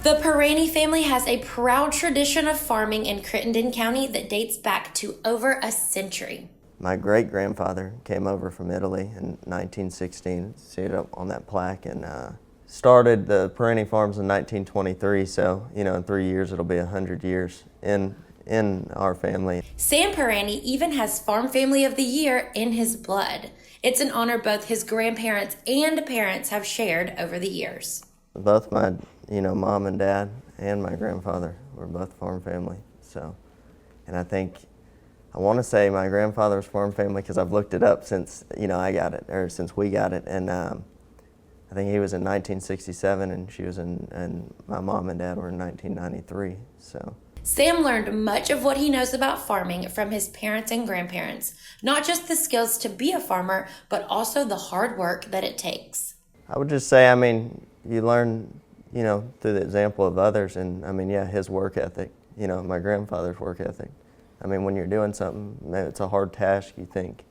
The Pirani family has a proud tradition of farming in Crittenden County that dates back to over a century. My great-grandfather came over from Italy in 1916, see it up on that plaque, and started the Pirani farms in 1923, so, in 3 years it'll be 100 years in our family. Sam Pirani even has Farm Family of the Year in his blood. It's an honor both his grandparents and parents have shared over the years. Both my, mom and dad and my grandfather were both farm family, so, and I want to say my grandfather's farm family because I've looked it up since, I got it, or since we got it, and I think he was in 1967 and she was and my mom and dad were in 1993, so. Sam learned much of what he knows about farming from his parents and grandparents, not just the skills to be a farmer, but also the hard work that it takes. I would just say, you learn, through the example of others, and his work ethic, my grandfather's work ethic. When you're doing something, maybe it's a hard task, you think,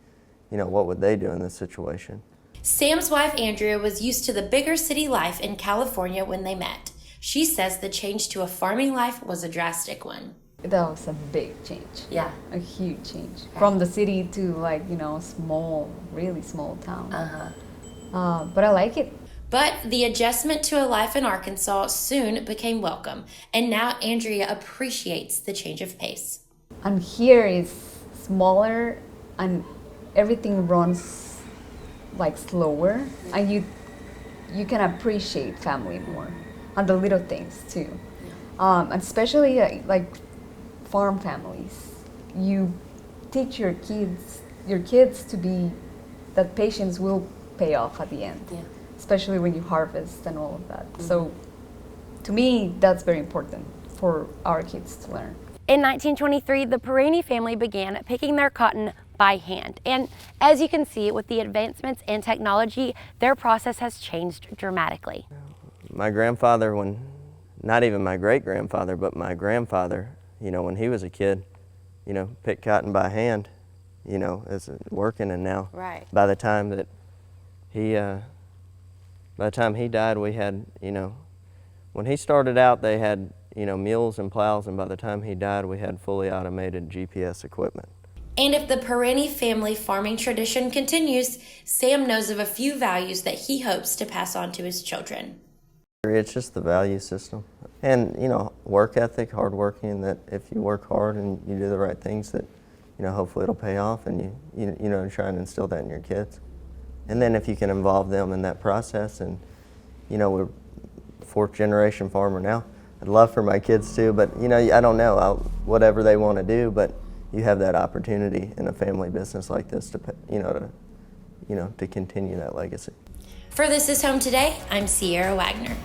what would they do in this situation? Sam's wife, Andrea, was used to the bigger city life in California when they met. She says the change to a farming life was a drastic one. That was a big change. Yeah. A huge change. From the city to small, really small town. But I like it. But the adjustment to a life in Arkansas soon became welcome, and now Andrea appreciates the change of pace. And here is smaller and everything runs slower, and you can appreciate family more and the little things too. And especially farm families. You teach your kids to be that patience will pay off at the end. Yeah. Especially when you harvest and all of that. Mm-hmm. So to me, that's very important for our kids to learn. In 1923, the Pirani family began picking their cotton by hand. And as you can see, with the advancements in technology, their process has changed dramatically. My grandfather, not even my great-grandfather, but my grandfather, when he was a kid, picked cotton by hand, as working, and now right. by the time he died, we had, when he started out, they had, mules and plows, and by the time he died, we had fully automated GPS equipment. And if the Pirani family farming tradition continues, Sam knows of a few values that he hopes to pass on to his children. It's just the value system and, work ethic, hardworking, that if you work hard and you do the right things, that, hopefully it'll pay off, and you try and instill that in your kids. And then if you can involve them in that process, and, we're fourth generation farmer now. I'd love for my kids too, but, I don't know, whatever they want to do, but you have that opportunity in a family business like this to continue that legacy. For This Is Home Today, I'm Sierra Wagner.